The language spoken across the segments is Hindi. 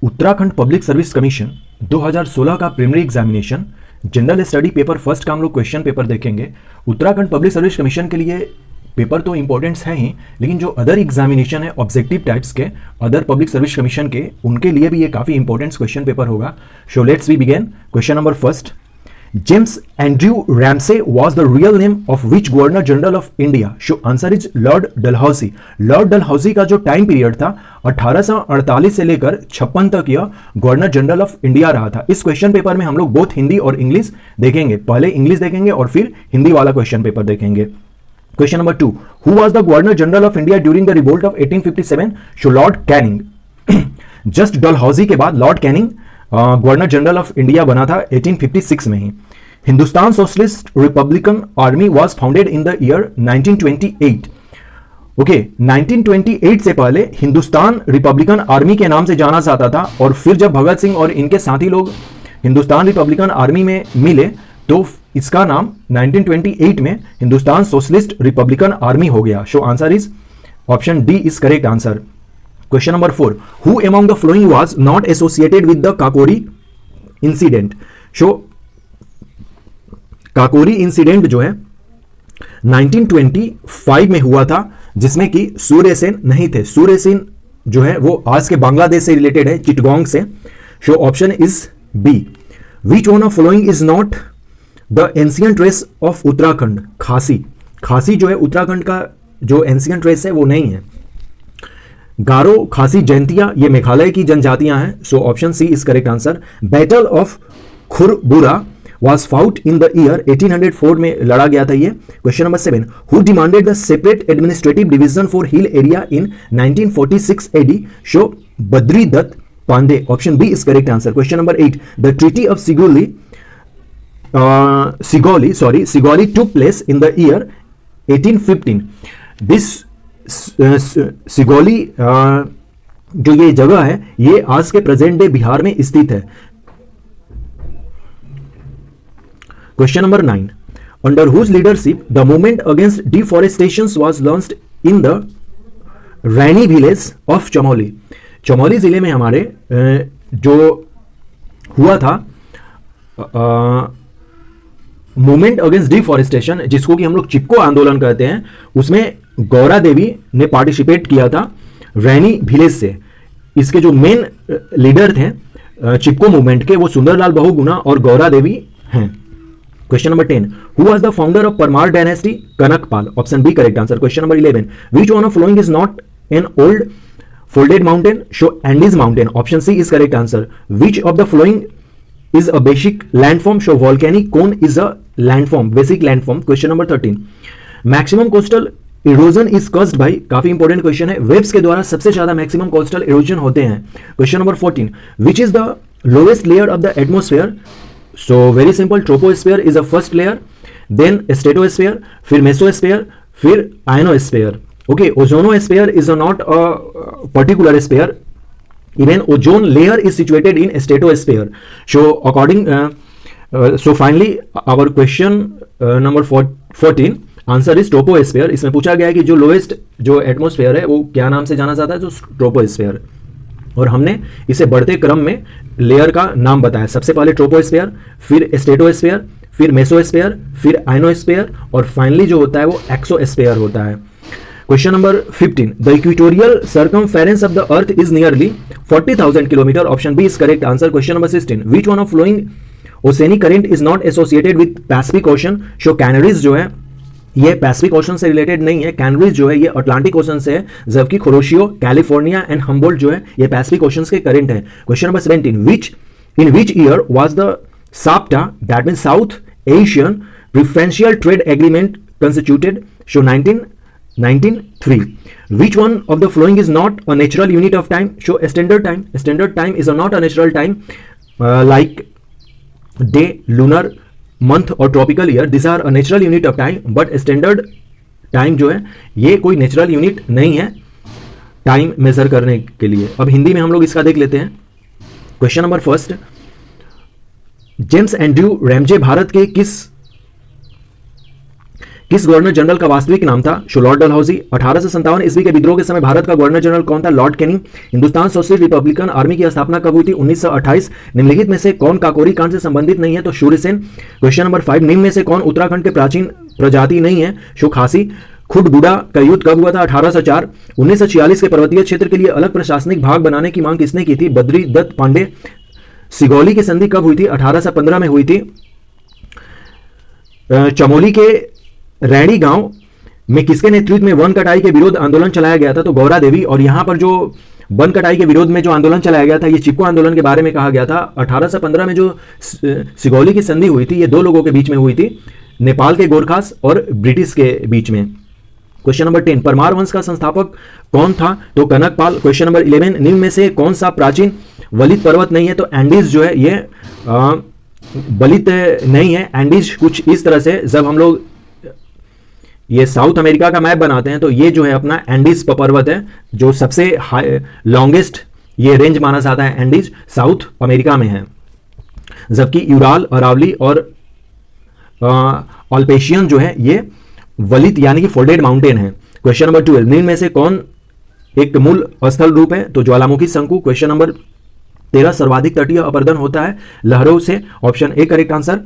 उत्तराखंड पब्लिक सर्विस कमीशन 2016 का preliminary examination general study paper first का हम लोग क्वेश्चन पेपर देखेंगे। उत्तराखंड पब्लिक सर्विस कमीशन के लिए पेपर तो इंपॉर्टेंट्स हैं ही, लेकिन जो अदर एग्जामिनेशन है ऑब्जेक्टिव टाइप्स के, अदर पब्लिक सर्विस कमीशन के, उनके लिए भी ये काफी इंपॉर्टेंट क्वेश्चन पेपर होगा। So let's we begin. Question number first, James Andrew Ramsay was the real name of which Governor General of India? So answer is Lord Dalhousie. Lord Dalhousie का जो टाइम पीरियड था 1848 से लेकर 56 तक यह गवर्नर जनरल ऑफ इंडिया रहा था। इस क्वेश्चन पेपर में हम लोग बोथ हिंदी और इंग्लिश देखेंगे, पहले इंग्लिश देखेंगे और फिर हिंदी वाला क्वेश्चन पेपर देखेंगे। Question number 2, who was the governor general of India during the revolt of 1857? So Lord Canning. Just Dalhousie के बाद Lord Canning governor general of India बना था 1856 में ही। Hindustan socialist republican army was founded in the year 1928। Okay, 1928 से पहले हिंदुस्तान रिपब्लिकन आर्मी के नाम से जाना जाता था, और फिर जब भगत सिंह और इनके साथी लोग हिंदुस्तान रिपब्लिकन आर्मी में मिले तो इसका नाम 1928 में हिंदुस्तान सोशलिस्ट रिपब्लिकन आर्मी हो गया। So answer is option D is correct answer. Question number 4, who among the following was not associated with the Kakori incident? So Kakori incident जो है 1925 में हुआ था, जिसमें कि सूर्य सेन नहीं थे। सूर्य सेन जो है वो आज के बांग्लादेश से रिलेटेड है, चिटगोंग से। So option is B. Which one of following is not the ancient race of Uttarakhand? Khasi. Khasi जो है उत्तराखंड का जो एंशिएंट रेस है वो नहीं है। गारो, खासी, जयंतिया ये मेघालय की जनजातियां हैं। So option C is correct answer. Battle of Khurbura was fought in the year 1804 में लड़ा गया था ये। Question number 7, who demanded the separate administrative division for hill area in 1946 AD? So Badri Dutt Pande. Option B is correct answer. Question number 8, the treaty of Sigoli took place in the year 1815. this सिगोली जो ये जगह है ये आज के प्रेजेंट डे बिहार में स्थित है। Question number 9. Under whose leadership the movement against deforestation was launched in the Raini village of Chamoli? Chamoli जिले में हमारे जो हुआ था मूवमेंट अगेंस्ट डिफॉरेस्टेशन, जिसको कि हम लोग चिपको आंदोलन कहते हैं, उसमें गौरा देवी ने पार्टिसिपेट किया था रैनी विलेज से। इसके जो मेन लीडर थे चिपको मूवमेंट के वो सुंदरलाल बहुगुणा और गौरा देवी हैं। Question number 10, who was the founder of Parmar dynasty? Kanakpal. Option B correct answer. Question number 11, which one of following is not an old folded mountain? Show Andes mountain. Option C is correct answer. Which of the following is a basic landform? Show volcanic cone is a landform, basic landform. Question number 13, maximum coastal erosion is caused by, काफी इंपॉर्टेंट क्वेश्चन है, वेव्स के द्वारा सबसे ज्यादा मैक्सिमम कोस्टल इरोजन होते हैं। Question number 14, which is the lowest layer of the atmosphere? So very simple, troposphere is the first layer, then stratosphere, फिर mesosphere, फिर ionosphere. Okay, ozonosphere is not a particular sphere. Even ozone layer is situated in stratosphere. So according, so finally our question number 14 answer is troposphere. इसमें पूछा गया है कि जो लोएस्ट जो एटमोस्फेयर है वो क्या नाम से जाना जाता है? जो ट्रोपोस्फीयर, और हमने इसे बढ़ते क्रम में लेयर का नाम बताया। सबसे पहले ट्रोपोस्फीयर, फिर स्ट्रेटोस्फीयर, फिर मेसोस्फीयर, फिर आइनोस्फीयर, और फाइनली जो होता है वो एक्सोस्फीयर होता है। Question number 15, the equatorial circumference of the earth is nearly 40,000 kilometre. Option B is correct answer. Question number 16, which one of following oceanic current is not associated with Pacific Ocean? So Canaries जो है ये पैसिफिक ओशन से रिलेटेड नहीं है, कैनरीज जो है ये अटलांटिक ओशन से है, जबकि खोरोशियो, कैलिफोर्निया एंड हम्बोल्ट जो है ये पैसिफिक ओशन के करंट है। Question number 17, in which year was the SAPTA, that means south Asian preferential trade agreement constituted? Show 1903. Which one of the following is not a natural unit of time? Show standard time. Standard time is not a natural time like day, lunar, month और tropical year. This are a natural unit of time, but standard time जो है ये कोई नेचुरल यूनिट नहीं है टाइम मेजर करने के लिए. अब हिंदी में हम लोग इसका देख लेते हैं. Question number first, James Andrew Ramsay Bharat के किस गवर्नर जनरल का वास्तविक नाम था? Show Lord Dalhousie. 1857 ईस्वी के विद्रोह के समय भारत का गवर्नर जनरल कौन था? Lord Canning. Hindustan socialist republican army की स्थापना कब हुई थी? 1928। निम्नलिखित में से कौन काकोरी कांड से संबंधित नहीं है? तो शूरसेन। क्वेश्चन नंबर 5, निम्न में से कौन उत्तराखंड के प्राचीन प्रजाति नहीं है? शो खासी। खुडबुडा का युद्ध कब हुआ था? 1804। 1946 के पर्वतीय क्षेत्र के लिए अलग प्रशासनिक भाग बनाने की मांग किसने की थी? बद्री दत्त पांडे। सिगौली की संधि कब हुई थी? 1815 में हुई थी। चमोली के रैणी गांव में किसके नेतृत्व में वन कटाई के विरोध आंदोलन चलाया गया था? तो गौरा देवी। और यहां पर जो वन कटाई के विरोध में जो आंदोलन चलाया गया था, ये चिपको आंदोलन के बारे में कहा गया था। 1815 में जो सिगौली की संधि हुई थी, ये दो लोगों के बीच में हुई थी, नेपाल के गोरखास और ब्रिटिश के बीच में। क्वेश्चन नंबर 10, परमार वंश का संस्थापक कौन था? तो कनकपाल। क्वेश्चन नंबर 11, निम्न में से कौन सा प्राचीन वलित पर्वत नहीं है? तो एंडीज जो है ये वलित नहीं है। एंडीज कुछ इस तरह से, जब हम लोग ये साउथ अमेरिका का मैप बनाते हैं तो ये जो है अपना एंडीज पर्वत है, जो सबसे लॉन्गेस्ट ये रेंज माना जाता है। एंडीज साउथ अमेरिका में है, जबकि यूराल, अरावली और ऑल्पेशियन जो है ये वलित यानी कि फोल्डेड माउंटेन है। क्वेश्चन नंबर 12, निम्न में से कौन एक मूल स्थल रूप है? तो ज्वालामुखी शंकु। क्वेश्चन नंबर 13, सर्वाधिक तटीय अपर्दन होता है लहरों से। Option A correct answer.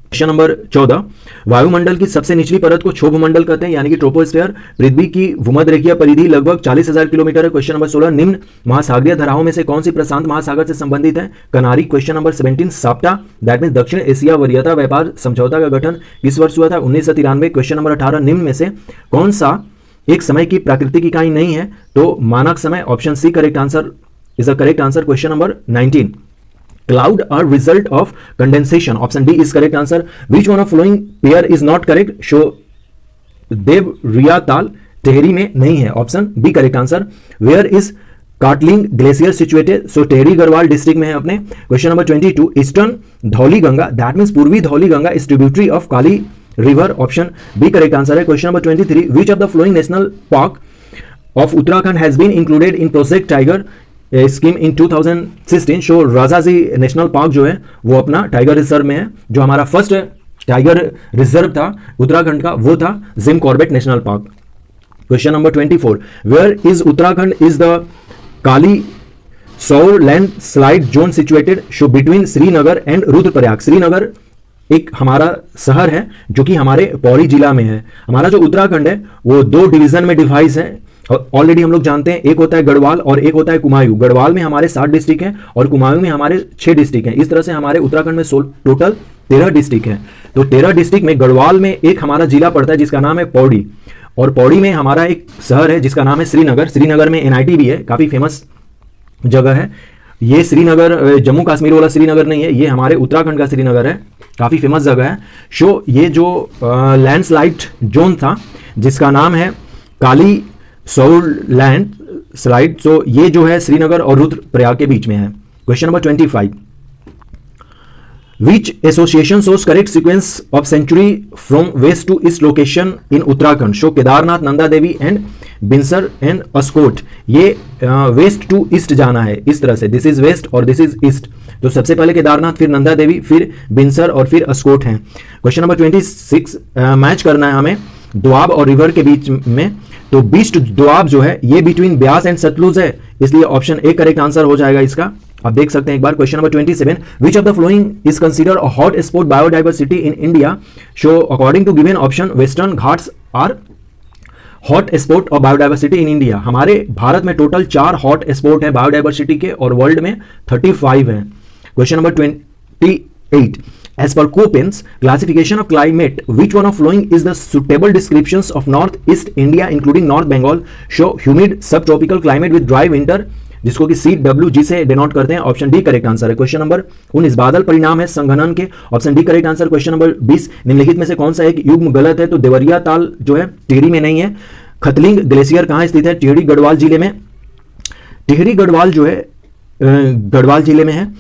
Question number 14, वायुमंडल की सबसे निचली परत को क्षोभ मंडल कहते हैं यानी कि ट्रोपोस्फेयर। पृथ्वी की भूमध्यरेखीय परिधि लगभग 40,000 किलोमीटर है। क्वेश्चन नंबर 16, निम्न महासागरीय धाराओं में से कौन सी प्रशांत महासागर से संबंधित है? कनारी। Question number 17, SAPTA that mean दक्षिण एशिया वरीयता व्यापार समझौता का गठन किस वर्ष हुआ था? 1993। क्वेश्चन नंबर 18, निम्न में से कौन सा एक समय की प्राकृतिक इकाई नहीं है? तो मानक समय। Option C correct answer is the correct answer. Question number 19, cloud are result of condensation. Option D is correct answer. Which one of following pair is not correct? So Deoriatal Tehri में नहीं है। Option B correct answer. Where is Khatling glacier situated? So Tehri Garhwal district में है अपने। Question number 22, eastern Dhauli Ganga that means पूर्वी Dhauli Ganga is tributary of Kali river. Option B correct answer है। Question number 23, which of the following national park of Uttarakhand has been included in project tiger scheme in 2016? So Rajaji national park जो है वो अपना टाइगर रिजर्व में है। जो हमारा फर्स्ट टाइगर रिजर्व था उत्तराखंड का वो था Jim Corbett national park. Question number 24, where is Uttarakhand is the Kaliasaur landslide zone situated? So between Srinagar and Rudraprayag. Srinagar एक हमारा शहर है जो कि हमारे पौड़ी जिला में है। हमारा जो उत्तराखंड है वो दो डिवीजन में डिवाइड है। ऑलरेडी हम लोग जानते हैं, एक होता है गढ़वाल और एक होता है कुमायूं। गढ़वाल में हमारे 7 डिस्ट्रिक्ट हैं और कुमायूं में हमारे 6 डिस्ट्रिक्ट हैं। इस तरह से हमारे उत्तराखंड में टोटल 13 डिस्ट्रिक्ट हैं। तो 13 डिस्ट्रिक्ट में गढ़वाल में एक हमारा जिला पड़ता है जिसका नाम है पौड़ी, और पौड़ी में हमारा एक शहर है जिसका नाम है श्रीनगर। श्रीनगर में NIT भी है, काफ़ी फेमस जगह है। ये श्रीनगर जम्मू कश्मीर वाला श्रीनगर नहीं है, ये हमारे उत्तराखंड का श्रीनगर है, काफ़ी फेमस जगह है। शो ये जो लैंडस्लाइड जोन था जिसका नाम है काली सौर लैंड स्लाइड, सो ये जो है श्रीनगर और रुद्रप्रयाग के बीच में है। Question number 25, which association shows correct sequence of sanctuary from west to east location in Uttarakhand? So Kedarnath, Nanda Devi and Binsar and Askot. ये वेस्ट टू ईस्ट जाना है इस तरह से, दिस इज वेस्ट और दिस इज ईस्ट। तो सबसे पहले केदारनाथ, फिर नंदा देवी, फिर बिनसर और फिर अस्कोट हैं। क्वेश्चन नंबर 26, मैच करना है हमें दोआब और रिवर के बीच में। तो बीच दोआब जो है ये बिटवीन ब्यास एंड सतलुज है, इसलिए ऑप्शन ए करेक्ट आंसर हो जाएगा इसका। आप देख सकते हैं एक बार। Question number 27, which of the following is consider a hot spot biodiversity in India? So according to given option western Ghats are hot spot of biodiversity in India. हमारे भारत में टोटल 4 हॉट स्पॉट है बायोडाइवर्सिटी के और वर्ल्ड में 35 हैं। Question number 28, as per Köppen's classification of climate, which one of following is the suitable descriptions of northeast India including North Bengal? Show humid subtropical climate with dry winter, जिसको कि CWG से डिनोट करते हैं। ऑप्शन डी करेक्ट आंसर है। क्वेश्चन नंबर 19, बादल परिणाम है संघनन के। Option D correct answer. Question number 20, निम्नलिखित में से कौन सा एक युग्म गलत है? तो देवरिया ताल जो है टिहरी में नहीं है। खतलिंग ग्लेशियर कहाँ स्थित है? टिहरी गढ़वाल जिले में। टिहरी गढ़वाल जो है गढ़वाल जिले में है।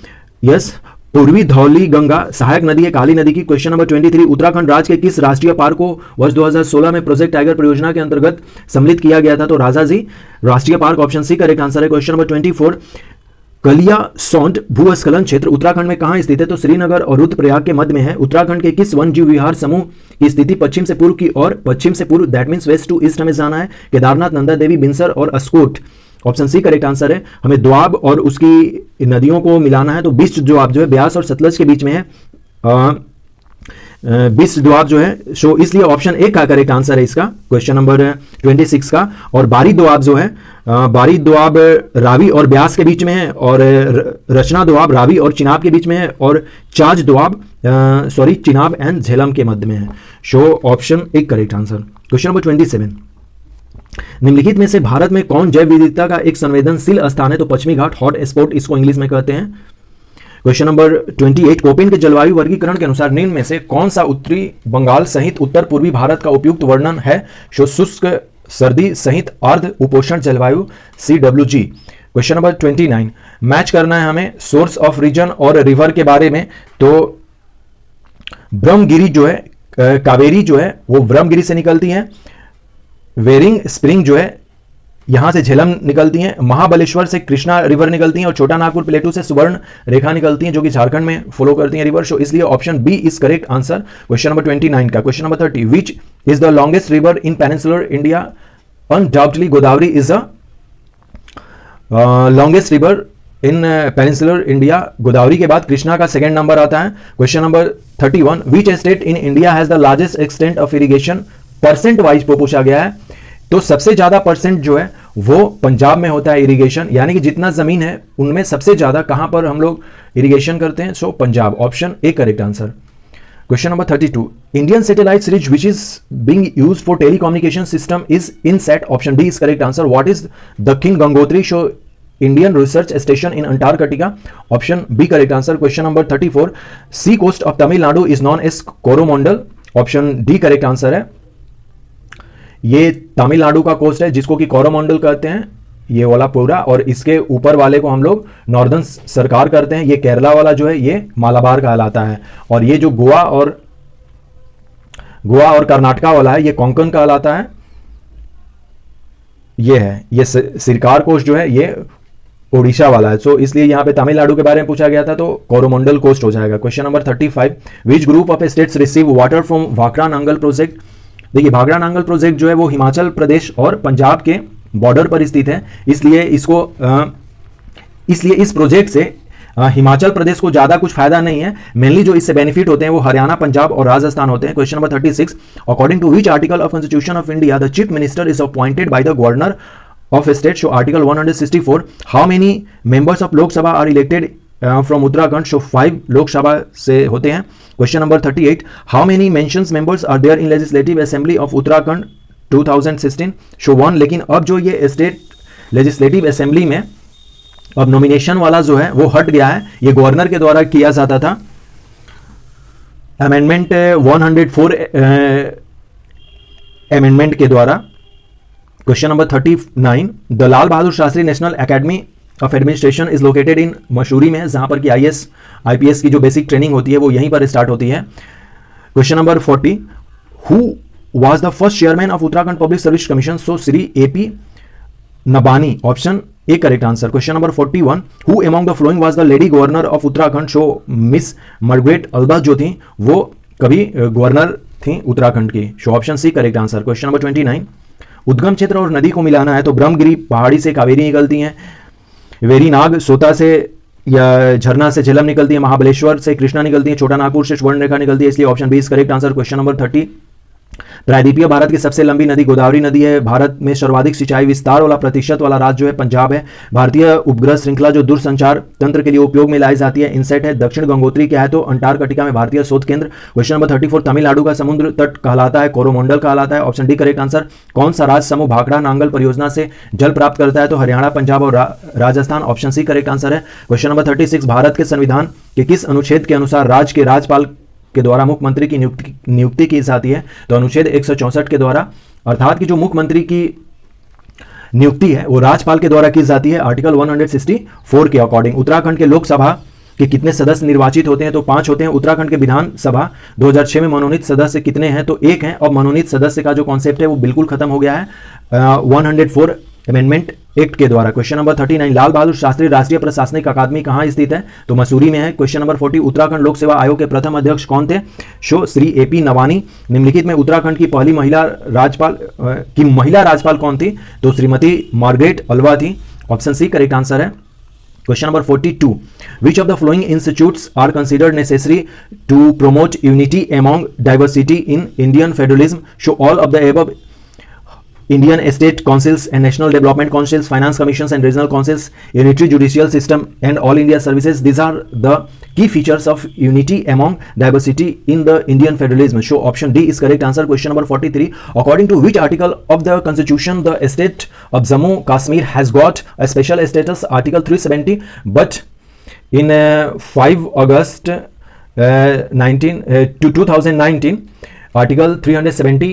यस। पूर्वी धौली गंगा सहायक नदी है काली नदी की। क्वेश्चन नंबर 23, उत्तराखंड राज्य के किस राष्ट्रीय पार्क को वर्ष 2016 में प्रोजेक्ट टाइगर परियोजना के अंतर्गत सम्मिलित किया गया था? तो राजाजी राष्ट्रीय park. Option C correct answer है। क्वेश्चन नंबर 24, कलिया सौंड भूस्खलन क्षेत्र उत्तराखंड में कहां स्थित है? तो श्रीनगर और रुद्रप्रयाग के मध्य में है। उत्तराखंड के किस वन जीव विहार समूह की स्थिति पश्चिम से पूर्व की और पश्चिम से पूर्व, that means west to east हमें जाना है। केदारनाथ, नंदा देवी, बिनसर और Askot. Option C correct answer है। हमें द्वाब और उसकी नदियों को मिलाना है, तो बिस्ट द्वाब जो है ब्यास और सतलज के बीच में है। बिस्ट द्वाब जो है, सो इसलिए ऑप्शन ए का करेक्ट आंसर है इसका, क्वेश्चन नंबर 26 का। और बारी द्वाब जो है, बारी द्वाब रावी और ब्यास के बीच में है, और रचना द्वाब रावी और चिनाब के बीच में है, और चाज द्वाब चिनाब एंड झेलम के मध्य में है। So option A correct answer. Question number 27, निम्नलिखित में से भारत में कौन जैव विविधता का एक संवेदनशील स्थान है? तो पश्चिमी घाट, हॉट स्पॉट इसको इंग्लिश में कहते हैं। क्वेश्चन नंबर 28, कोपेन के जलवायु वर्गीकरण के अनुसार निम्न में से कौन सा उत्तरी बंगाल सहित उत्तर पूर्वी भारत का उपयुक्त वर्णन है? शुष्क सर्दी सहित अर्ध उपोष्ण जलवायु, CWG। क्वेश्चन नंबर 29, मैच करना है हमें सोर्स ऑफ रीजन और रिवर के बारे में। तो ब्रह्मगिरी जो है, कावेरी जो है वो ब्रह्मगिरी से निकलती है। वेरिंग स्प्रिंग जो है यहां से झेलम निकलती हैं। महाबलेश्वर से कृष्णा रिवर निकलती हैं, और छोटा नागपुर प्लेटू से सुवर्ण रेखा निकलती हैं, जो कि झारखंड में फॉलो करती हैं रिवर। सो इसलिए option B is correct answer question number 29 का। Question number 30, which is the longest river in peninsular India? Undoubtedly Godavari is the longest river in peninsular India. Godavari के बाद कृष्णा का सेकंड नंबर आता है। Question number 31, which state in India has the largest extent of irrigation? Percent wise पूछा गया है, तो सबसे ज्यादा परसेंट जो है वो पंजाब में होता है इरिगेशन, यानी कि जितना जमीन है उनमें सबसे ज्यादा कहां पर हम लोग इरिगेशन करते हैं? सो Punjab, option A correct answer. Question number 32, Indian satellite series which is being used for telecommunication system is INSAT, option D is correct answer. What is दक्षिण Gangotri show Indian research station in Antarctica? Option B correct answer. Question number 34, C coast of Tamil Nadu is known as Coromandel, option D correct answer है। ये तमिलनाडु का कोस्ट है जिसको कि कोरोमंडल कहते हैं, ये वाला पूरा, और इसके ऊपर वाले को हम लोग नॉर्दर्न सरकार करते हैं। ये केरला वाला जो है ये मालाबार कहलाता है, और ये जो गोवा और कर्नाटका वाला है ये कोंकण कहलाता है। ये है, ये सिरकार कोस्ट जो है ये ओडिशा वाला है। सो इसलिए यहां पे तमिलनाडु के बारे में पूछा गया था, तो कोरोमंडल कोस्ट हो जाएगा। Question number 35, which group of states receive water from Bhakra Nangal project? देखिए भाखड़ा नांगल प्रोजेक्ट जो है वो हिमाचल प्रदेश और पंजाब के बॉर्डर पर स्थित है, इसलिए इस प्रोजेक्ट से हिमाचल प्रदेश को ज्यादा कुछ फायदा नहीं है। मेनली जो इससे बेनिफिट होते हैं वो हरियाणा, पंजाब और राजस्थान होते हैं। Question number 36, according to which article of constitution of India the chief minister is appointed by the governor of state? So article 164, how many members of Lok Sabha are elected from Uttarakhand? So 5 Lok Sabha से होते हैं। Question number 38, how many mentions members are there in legislative assembly of Uttarakhand 2016? So 1। लेकिन अब जो ये स्टेट लेजिस्लेटिव असेंबली में अब नॉमिनेशन वाला जो है वो हट गया है, ये गवर्नर के द्वारा किया जाता था। अमेंडमेंट 104 अमेंडमेंट के द्वारा। Question number 39, the Lal Bahadur Shastri national academy of administration is located in Mussoorie में, जहां पर कि IAS IPS की जो बेसिक ट्रेनिंग होती है वो यहीं पर स्टार्ट होती है। Question number 40, who was the first chairman of Uttarakhand public service commission? So Shri AP Nabani, option A correct answer. Question number 41, who among the following was the lady governor of Uttarakhand? So miss Margaret Alva जो थी वो कभी गवर्नर थी उत्तराखंड की। So option C correct answer. Question number 29, उद्गम क्षेत्र और नदी को मिलाना है, तो ब्रह्मगिरी पहाड़ी से कावेरी निकलती है, वेरीनाग सोता से या झरना से झेलम निकलती है, महाबलेश्वर से कृष्णा निकलती है, छोटा नागपुर से स्वर्ण रेखा निकलती है, इसलिए option B is correct answer. Question number 30, प्रायद्वीपीय भारत की सबसे लंबी नदी गोदावरी नदी है। भारत में सर्वाधिक सिंचाई विस्तार वाला प्रतिशत वाला राज्य जो है पंजाब है। भारतीय उपग्रह श्रृंखला जो दूरसंचार तंत्र के लिए उपयोग में लाई जाती है, इनसेट है। दक्षिण गंगोत्री क्या है? तो अंटार्कटिका में भारतीय शोध केंद्र। क्वेश्चन नंबर 34, तमिलनाडु का समुद्र तट कहलाता है, कोरोमंडल कहलाता है, ऑप्शन डी करेक्ट आंसर। कौन सा राज्य समूह भाखड़ा नांगल परियोजना से जल प्राप्त करता है? तो हरियाणा, पंजाब और Rajasthan, option C correct answer है। क्वेश्चन नंबर 36, भारत के संविधान के किस अनुच्छेद के अनुसार राज्य के राज्यपाल के द्वारा मुख्यमंत्री की नियुक्ति की जाती है? तो अनुच्छेद 164 के द्वारा, अर्थात कि जो मुख्यमंत्री की नियुक्ति है वो राज्यपाल के द्वारा की जाती है, आर्टिकल 164 के अकॉर्डिंग। उत्तराखंड के लोकसभा के कितने सदस्य निर्वाचित होते हैं? तो 5 होते हैं। उत्तराखंड के विधानसभा 2006 में मनोनीत सदस्य कितने हैं? तो 1 है। और मनोनीत सदस्य का जो कॉन्सेप्ट है वो बिल्कुल खत्म हो गया है। 104 अमेंडमेंट एक्ट के द्वारा। क्वेश्चन नंबर 39, लाल बहादुर शास्त्री राष्ट्रीय प्रशासनिक अकादमी कहाँ स्थित है? तो मसूरी में है। क्वेश्चन नंबर 40, उत्तराखंड लोक सेवा आयोग के प्रथम अध्यक्ष कौन थे? श्री AP नवानी। निम्नलिखित में उत्तराखंड की पहली महिला राज्यपाल कौन थी? तो श्रीमती मार्गरेट अल्वा थी। ऑप्शन सी करेक्ट आंसर है। Question number 42. Which of the following institutes are considered necessary to promote unity among diversity in Indian federalism? Show all of the above: Indian state councils and national development councils, finance commissions and regional councils, unitary judicial system and all India services. These are the key features of unity among diversity in the Indian federalism. So option D is correct answer. Question number 43. According to which article of the constitution the state of Jammu Kashmir has got a special status? Article 370. But in 5 August 2019, Article 370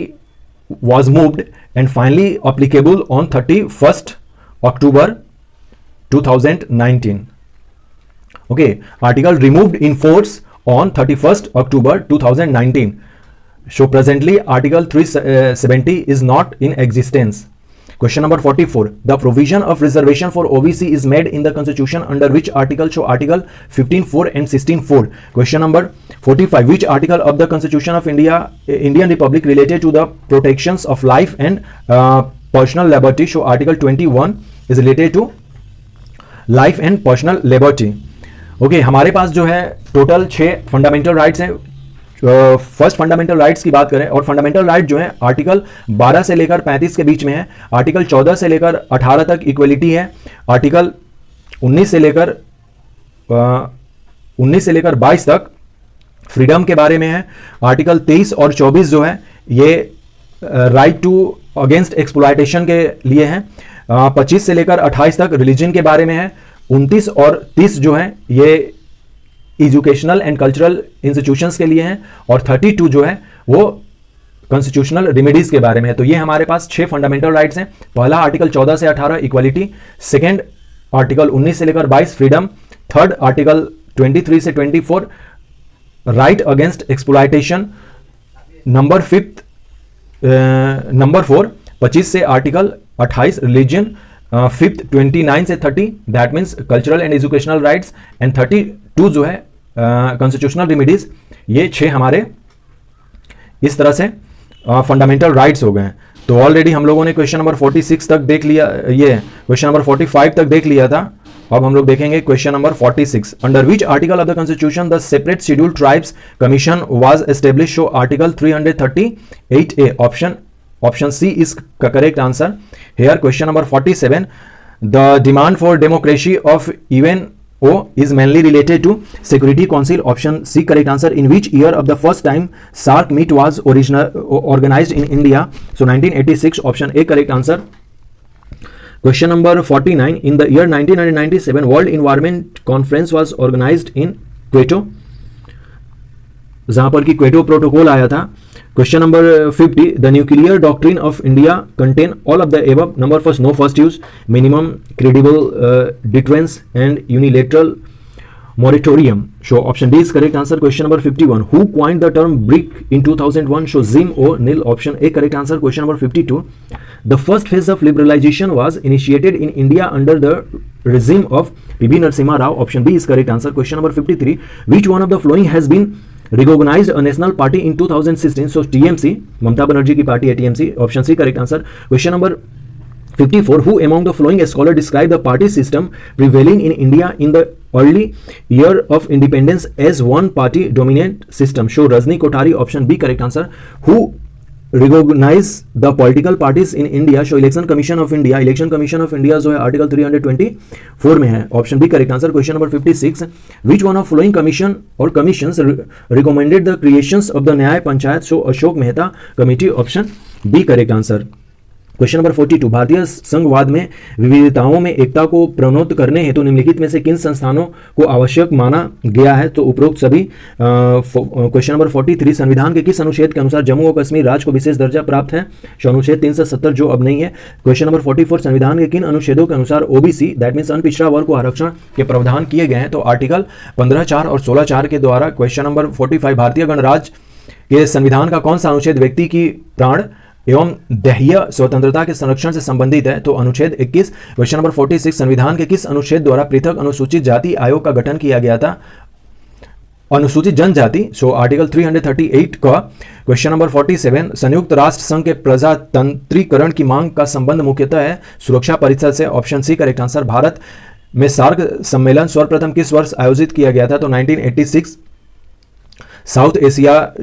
was moved and finally applicable on 31st October 2019. Okay, article removed in force on 31st October 2019. So presently article 370 is not in existence. Question number 44. The provision of reservation for OBC is made in the constitution under which article? So article 15(4) and 16(4). Question number 45. Which article of the constitution of Indian Republic related to the protections of life and personal liberty? So article 21 is related to life and personal liberty. Okay, हमारे पास जो है टोटल 6 फंडामेंटल राइट्स हैं। फर्स्ट फंडामेंटल राइट्स की बात करें और फंडामेंटल राइट जो है आर्टिकल 12 से लेकर 35 के बीच में है। आर्टिकल 14 से लेकर 18 तक इक्वलिटी है। आर्टिकल 19 से लेकर 22 तक फ्रीडम के बारे में है। आर्टिकल 23 और 24 जो है ये राइट टू अगेंस्ट एक्सप्लॉयटेशन के लिए है। 25 से लेकर 28 तक रिलीजन के बारे में है। 29 और 30 जो है ये एजुकेशनल एंड कल्चरल इंस्टीट्यूशंस के लिए हैं और 32 जो है वो कॉन्स्टिट्यूशनल रेमेडीज के बारे में है। तो ये हमारे पास 6 फंडामेंटल राइट्स हैं। पहला आर्टिकल 14 से 18 इक्वालिटी, सेकंड आर्टिकल 19 से लेकर 22 फ्रीडम, थर्ड आर्टिकल 23 से 24 राइट अगेंस्ट एक्सप्लॉयटेशन, नंबर 4 25 से आर्टिकल 28 रिलीजन, फिफ्थ 29 से 30 that means cultural and educational rights and 32 जो है कॉन्स्टिट्यूशनल रेमेडीज। ये 6 हमारे इस तरह से फंडामेंटल राइट्स हो गए हैं। तो ऑलरेडी हम लोगों ने क्वेश्चन नंबर 46 तक देख लिया, ये क्वेश्चन नंबर 45 तक देख लिया था। अब हम लोग देखेंगे question number 46। Under which article of the constitution the separate scheduled tribes commission was establish? So article 338A। Option C is correct answer here. Question number 47। The demand for democracy of UNO is mainly related to Security Council. Option C correct answer. In which year of the first time SAARC meet was organized in India? So 1986. Option A correct answer. Question number 49. In the year 1997 World Environment Conference was organized in Kyoto, जहां पर कि क्वेटो प्रोटोकॉल आया था। Question number 50। The nuclear doctrine of India contain all of the above. Number first no first use, minimum credible deterrence and unilateral moratorium. So option D is correct answer. Question number 51. Who coined the term BRIC in 2001? So Jim O'Neill. Option A correct answer. Question number 52. The first phase of liberalization was initiated in India under the regime of P.V. Narasimha Rao. Option B is correct answer. Question number 53. Which one of the following has been recognized a national party in 2016? So TMC, Mamata Banerjee की पार्टी है TMC. Option C correct answer. Question number 54. Who among the following scholars describe the party system prevailing in India in the early year of independence as one party dominant system? Show Rajni Kothari. Option B correct answer. Who recognize the political parties in India? Show Election Commission of India. Election Commission of India जो है आर्टिकल 324 में है। Option B correct answer. Question number 56। Which one of following commission और commissions recommended the creations of the nyaya panchayat? So Ashok Mehta committee. Option B correct answer. Question number 42। भारतीय संघवाद में विविधताओं में एकता को प्रोन्नत करने हेतु निम्नलिखित में से किन संस्थानों को आवश्यक माना गया है? तो उपरोक्त सभी। Question number 43। संविधान के किस अनुच्छेद के अनुसार जम्मू और कश्मीर राज्य को विशेष दर्जा प्राप्त है? अनुच्छेद 370 जो अब नहीं है। Question number 44। संविधान के किन अनुच्छेदों के अनुसार ओबीसी दैट मीन्स अनपिछड़ा वर्ग को आरक्षण के प्रावधान किए गए हैं? तो आर्टिकल 15(4) और 16(4) के द्वारा। Question number 45। भारतीय गणराज्य के संविधान का कौन सा अनुच्छेद व्यक्ति की प्राण एवं देहीय स्वतंत्रता के संरक्षण से संबंधित है तो अनुच्छेद 21। क्वेश्चन नंबर 46, संविधान के किस अनुच्छेद द्वारा पृथक अनुसूचित जाति आयोग का गठन किया गया था? अनुसूचित जनजाति, सो आर्टिकल 338 का। क्वेश्चन नंबर 47, संयुक्त राष्ट्र संघ के प्रजातंत्रीकरण की मांग का संबंध मुख्यतः है सुरक्षा परिषद से। Option C correct answer. Bharat में सार्क सम्मेलन सर्वप्रथम किस वर्ष आयोजित किया गया था? तो 1986। साउथ एशिया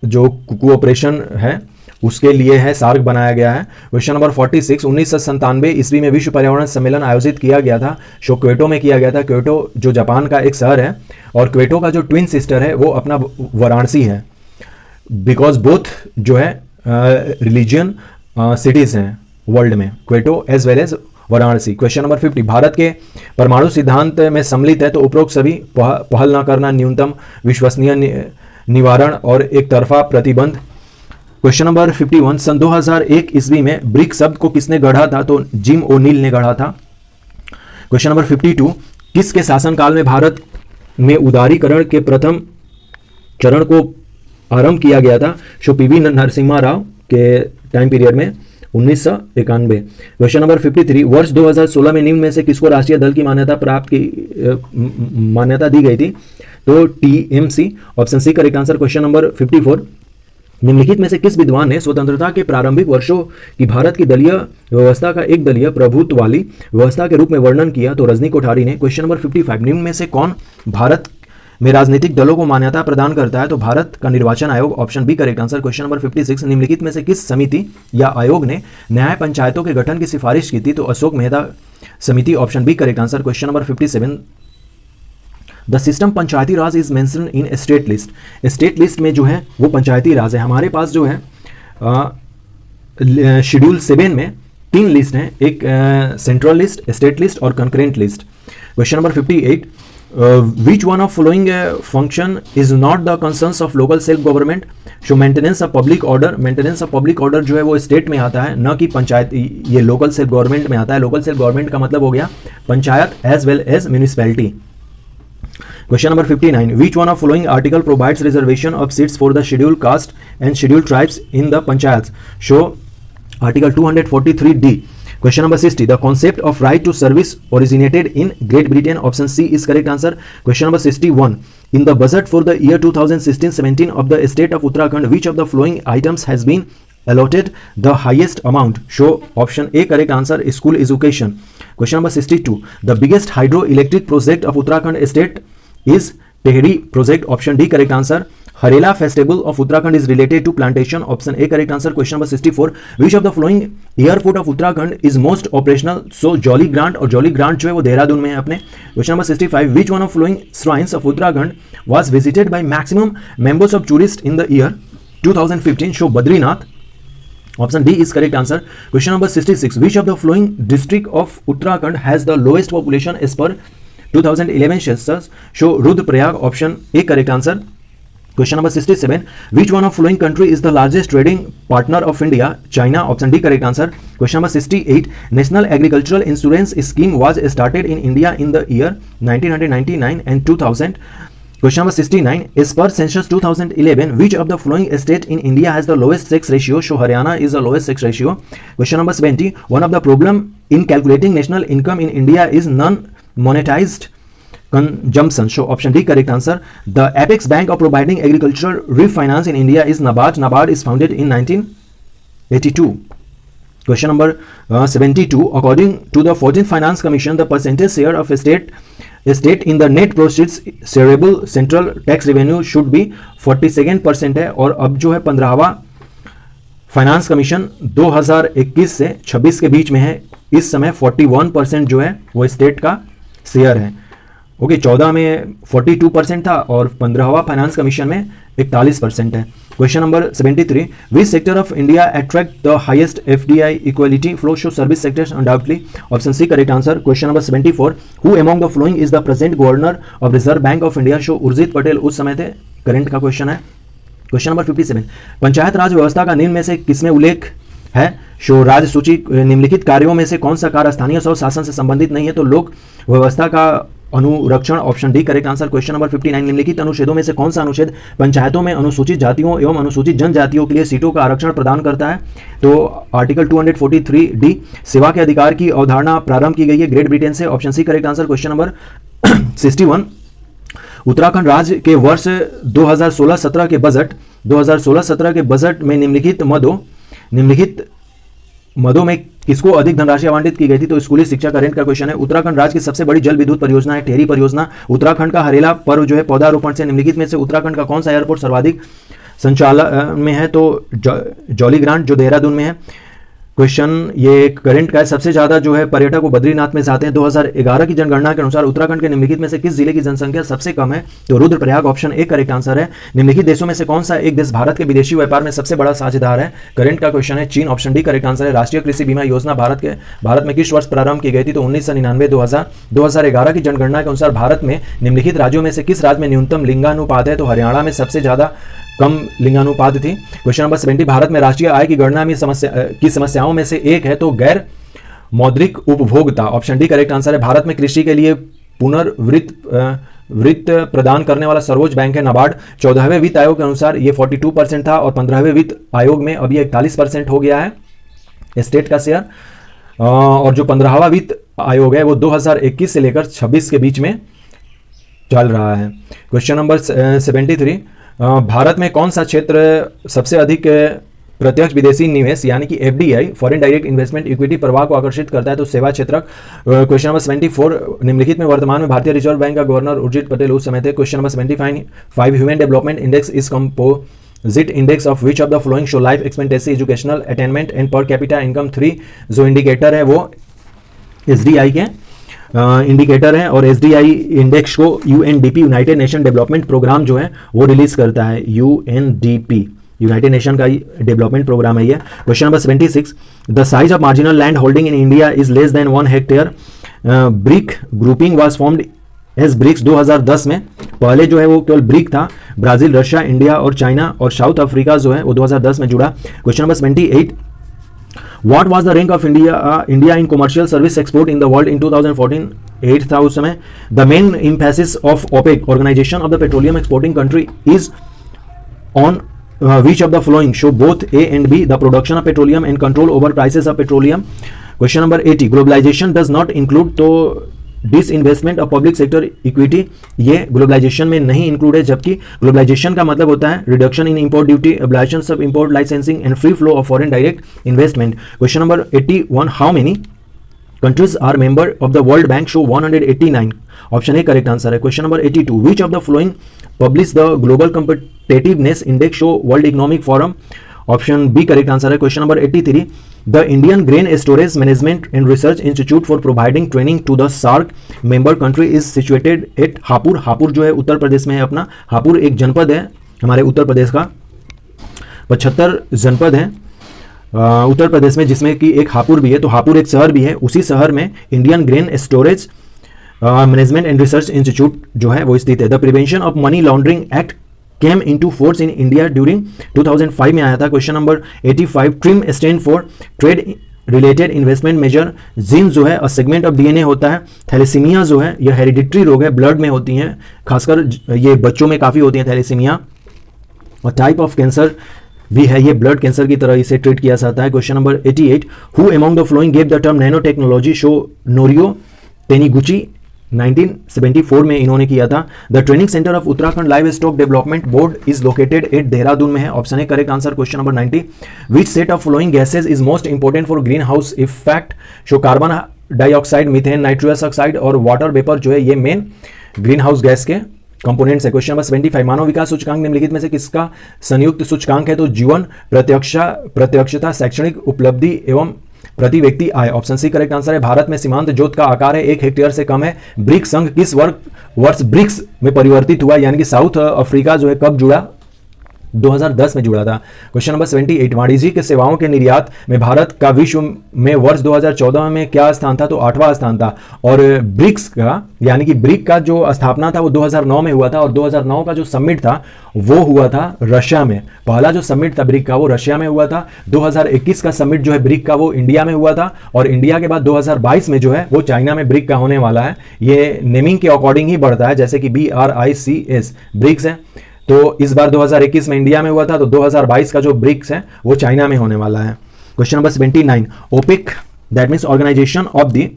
जो कोऑपरेशन है उसके लिए है सार्क बनाया गया है। क्वेश्चन नंबर 46, 1997 ईस्वी में विश्व पर्यावरण सम्मेलन आयोजित किया गया था, जो क्वेटो में किया गया था। क्वेटो जो जापान का एक शहर है और क्वेटो का जो ट्विन सिस्टर है वो अपना वाराणसी है, बिकॉज बोथ जो है रिलीजियन सिटीज हैं वर्ल्ड में, Kyoto as well as Varanasi. Question number 50, Bharat के परमाणु सिद्धांत में सम्मिलित है तो उपरोक्त सभी पहल न करना, न्यूनतम विश्वसनीय निवारण और एक तरफा प्रतिबंध। क्वेश्चन नंबर 51, सन 2001 ईस्वी में ब्रिक शब्द को किसने गढ़ा था? तो जिम ओनील ने गढ़ा था। क्वेश्चन नंबर 52, किसके शासनकाल में भारत में उदारीकरण के प्रथम चरण को आरंभ किया गया था? सो पीवी नरसिम्हा राव के टाइम पीरियड में 1991। क्वेश्चन नंबर 53, वर्ष 2016 में निम्न में से किसको राष्ट्रीय दल की मान्यता प्राप्त की मान्यता दी गई थी? तो TMC. Option C correct answer. Question number 54, निम्नलिखित में से किस विद्वान ने स्वतंत्रता के प्रारंभिक वर्षों की भारत की दलीय व्यवस्था का एक दलीय प्रभुत्व वाली व्यवस्था के रूप में वर्णन किया? तो रजनी कोठारी ने। क्वेश्चन नंबर 55, निम्न में से कौन भारत में राजनीतिक दलों को मान्यता प्रदान करता है? तो भारत का निर्वाचन आयोग। Option B correct answer. Question number 56, निम्नलिखित में से किस समिति या आयोग ने न्याय पंचायतों के गठन की सिफारिश की थी? तो अशोक मेहता समिति। Option B correct answer. Question number 57, the system Panchayati Raj is mention in state list. State list में जो है वो पंचायती राज है। हमारे पास जो है शेड्यूल 7 में 3 लिस्ट हैं, एक सेंट्रल लिस्ट, स्टेट लिस्ट और concurrent list. Question number 58, which one of following function is not the concerns of local self government? So maintenance of public order. Maintenance of public order जो है वो स्टेट में आता है, न कि पंचायत, ये लोकल सेल्फ गवर्नमेंट में आता है। लोकल सेल्फ गवर्नमेंट का मतलब हो गया panchayat as well as municipality. Question number 59, which one of following article provides reservation of seats for the scheduled caste and scheduled tribes in the panchayats? Show article 243D. Question number 60, the concept of right to service originated in Great Britain. Option C is correct answer. Question number 61, in the budget for the year 2016-17 of the state of Uttarakhand, which of the following items has been allotted the highest amount? Show option A correct answer, school education. Question number 62, the biggest hydroelectric project of Uttarakhand state is Tehri project. Option D correct answer. Harela festival of Uttarakhand is related to plantation. Option A correct answer. Question number 64, which of the following airport of Uttarakhand is most operational? So Jolly Grant, और Jolly Grant जो है वो देहरादून में है अपने। Question number 65, which one of following shrines of Uttarakhand was visited by maximum members of tourists in the year 2015? Show Badrinath. Option D is correct answer. Question number 66, which of the following district of Uttarakhand has the lowest population as per 2011 census? Show Rudraprayag. Option A correct answer. Question number 67, which one of following country is the largest trading partner of India? China. Option D correct answer. Question number 68, National Agricultural Insurance Scheme was started in India in the year 1999 and 2000. Question number 69, as per census 2011, which of the following state in India has the lowest sex ratio? Show Haryana is the lowest sex ratio. Question number 70, one of the problem in calculating national income in India is non-monetized consumption. Show option D correct answer. The apex bank of providing agricultural refinance in India is NABARD. NABARD is founded in 1982. Question number 72, according to the 14th Finance Commission, the percentage share of a state in the net proceeds shareable central tax revenue should be 42% है। और अब जो है 15वां फाइनेंस कमीशन 2021 से 26 के बीच में है। इस समय 41% जो है वो स्टेट का शेयर है। ओके, 14 में 42% था और 15वां फाइनेंस कमीशन में 41% है। Question number 73, which sector of India attract the highest FDI equality flow? So service sectors undoubtedly. Option C correct answer. Question number 74, who among the following is the present governor of Reserve Bank of India? So Urjit Patel उस समय थे। करंट का क्वेश्चन है। क्वेश्चन नंबर 57, पंचायत राज व्यवस्था का निम्न में से किसमें उल्लेख है? शो राज्य सूची निम्नलिखित कार्यों में से कौन सा कार्य स्थानीय स्वशासन से संबंधित नहीं है? तो लोक व्यवस्था का अनुरक्षण, option D correct answer. Question number 59, निम्नलिखित अनुच्छेदों में से कौन सा अनुच्छेद पंचायतों में अनुसूचित जातियों एवं अनुसूचित जनजातियों के लिए सीटों का आरक्षण प्रदान करता है? तो आर्टिकल 243 डी। सेवा के अधिकार की अवधारणा प्रारंभ की गई है ग्रेट ब्रिटेन से, option C correct answer. Question number 61, Uttarakhand राज्य के वर्ष 2016-17 के बजट में निम्नलिखित मदों में किसको अधिक धनराशि आवंटित की गई थी? तो स्कूली शिक्षा का रेंट का क्वेश्चन है। उत्तराखंड राज्य की सबसे बड़ी जल विद्युत परियोजना है टेहरी परियोजना। उत्तराखंड का हरेला पर्व जो है पौधारोपण से। निम्नलिखित में से उत्तराखंड का कौन सा एयरपोर्ट सर्वाधिक संचालन में है? तो जौलीग्रांट जो देहरादून में है। क्वेश्चन ये करंट का है, सबसे ज्यादा जो है पर्यटक वो बद्रीनाथ में जाते हैं। 2011 की जनगणना के अनुसार उत्तराखंड के निम्नलिखित में से किस जिले की जनसंख्या सबसे कम है? तो Rudraprayag, option A correct answer है। निम्नलिखित देशों में से कौन सा एक देश भारत के विदेशी व्यापार में सबसे बड़ा साझेदार है? करंट का क्वेश्चन है चीन, ऑप्शन डी करेक्ट आंसर है। राष्ट्रीय कृषि बीमा योजना भारत में किस वर्ष प्रारंभ की गई थी? तो 1999। 2011 की जनगणना के अनुसार भारत में निम्नलिखित राज्यों में से किस राज्य में न्यूनतम लिंगानुपात है? तो हरियाणा में सबसे ज्यादा कम लिंगानुपात थी। क्वेश्चन नंबर 70, भारत में राष्ट्रीय आय की गणना में समस्याओं में से एक है तो गैर मौद्रिक उपभोक्ता, ऑप्शन डी करेक्ट आंसर है। भारत में कृषि के लिए पुनर्वित्त प्रदान करने वाला सर्वोच्च बैंक है नाबार्ड। 14वें वित्त आयोग के अनुसार ये 42% था और 15वें वित्त आयोग में अब ये 41% हो गया है स्टेट का शेयर। और जो 15वां वित्त आयोग है वो 2021 से लेकर 26 के बीच में चल रहा है। क्वेश्चन नंबर 73, भारत में कौन सा क्षेत्र सबसे अधिक प्रत्यक्ष विदेशी निवेश यानी कि FDI foreign direct investment equity प्रवाह को आकर्षित करता है? तो सेवा क्षेत्र। क्वेश्चन नंबर 74, निम्नलिखित में वर्तमान में भारतीय रिजर्व बैंक का गवर्नर उर्जित पटेल उस समय थे। Question number 75, human development index is composite index of which of the following show life expectancy, educational attainment and per capita income 3 जो इंडिकेटर है वो एसडीआई के इंडिकेटर है और एसडीआई इंडेक्स को UNDP United Nation development programme जो है वो रिलीज करता है। यूएनडीपी यूनाइटेड नेशन का डेवलपमेंट प्रोग्राम है ये। Question number 76, the size of marginal land holding in India is less than 1 hectare. BRIC grouping was formed as BRICS 2010 में। पहले जो है वो केवल ब्रिक था, ब्राजील, रशिया, इंडिया और चाइना और साउथ अफ्रीका जो है वो 2010 में जुड़ा। Question number 78, What was the rank of India in commercial service export in the world in 2014? 8th था उस समय। The main emphasis of OPEC, Organization of the Petroleum Exporting Country, is on which of the following show both A and B, the production of petroleum and control over prices of petroleum? Question number 80, globalization does not include तो disinvestment of public sector equity ये ग्लोबलाइजेशन में नहीं इंक्लूड है, जबकि ग्लोबलाइजेशन का मतलब होता है reduction in import duty, abolitions of import licensing and free flow of foreign direct investment. Question number 81, how many countries are member of the World Bank show 189, option A correct answer है। Question number 82, which of the following publish the global competitiveness index show World Economic Forum, option B correct answer है। Question number 83, the Indian grain storage management and research institute for providing training to the SAARC member country is situated at Hapur. Hapur जो है उत्तर प्रदेश में है अपना। हापुड़ एक जनपद है हमारे उत्तर प्रदेश का। 75 जनपद है उत्तर प्रदेश में जिसमें कि एक हापुड़ भी है, तो हापुड़ एक शहर भी है। उसी शहर में Indian grain storage management and research institute जो है वो स्थित है। The prevention of money laundering act came into force in India during 2005 में आया था। Question number 85, trim stand for trade related investment major. Gene जो है अ सेगमेंट ऑफ डीएनए होता है। थैलेसीमिया जो है यह हेरिडिटरी रोग है, ब्लड में होती हैं, खासकर ये बच्चों में काफ़ी होती हैं थैलेसीमिया। और टाइप ऑफ कैंसर भी है, ये ब्लड कैंसर की तरह इसे ट्रीट किया जाता है। Question number 88, who among the following gave the term nano technology so Norio Taniguchi 1974 में इन्होंने किया था। The training centre of Uttarakhand live stock development board is located at Dehradun में है, option A correct answer. Question number 90, which set of following gases is most important for green house effect so carbon dioxide, methane, nitrous oxide और वाटर वेपर जो है ये मेन ग्रीन हाउस गैस के कंपोनेंट्स है। क्वेश्चन नंबर 75, मानव विकास सूचकांक निम्नलिखित में से किसका संयुक्त सूचकांक है? तो जीवन, प्रत्यक्षता, शैक्षणिक उपलब्धि एवं प्रति व्यक्ति आय, ऑप्शन सी करेक्ट आंसर है। भारत में सीमांत जोत का आकार है 1 हेक्टेयर से कम है। ब्रिक्स संघ किस वर्ष ब्रिक्स में परिवर्तित हुआ, यानी कि साउथ अफ्रीका जो है कब जुड़ा? 2010 में जुड़ा था। क्वेश्चन नंबर 78, वाणिज्यिक सेवाओं के निर्यात में भारत का विश्व में वर्ष 2014 में क्या स्थान था? तो 8वां स्थान था। और ब्रिक्स का यानी कि ब्रिक का जो स्थापना था वो 2009 में हुआ था, और 2009 का जो समिट था वो हुआ था रशिया में। पहला जो समिट था ब्रिक का वो रशिया में हुआ था। 2021 का समिट जो है ब्रिक का वो इंडिया में हुआ था, और इंडिया के बाद 2022 में जो है वो चाइना में ब्रिक का होने वाला है। ये नेमिंग के अकॉर्डिंग ही बढ़ता है, जैसे कि BRICS ब्रिक्स है, तो इस बार 2021 में इंडिया में हुआ था, तो 2022 का जो ब्रिक्स है वो चाइना में होने वाला है। Question number 79, OPEC that means organization of the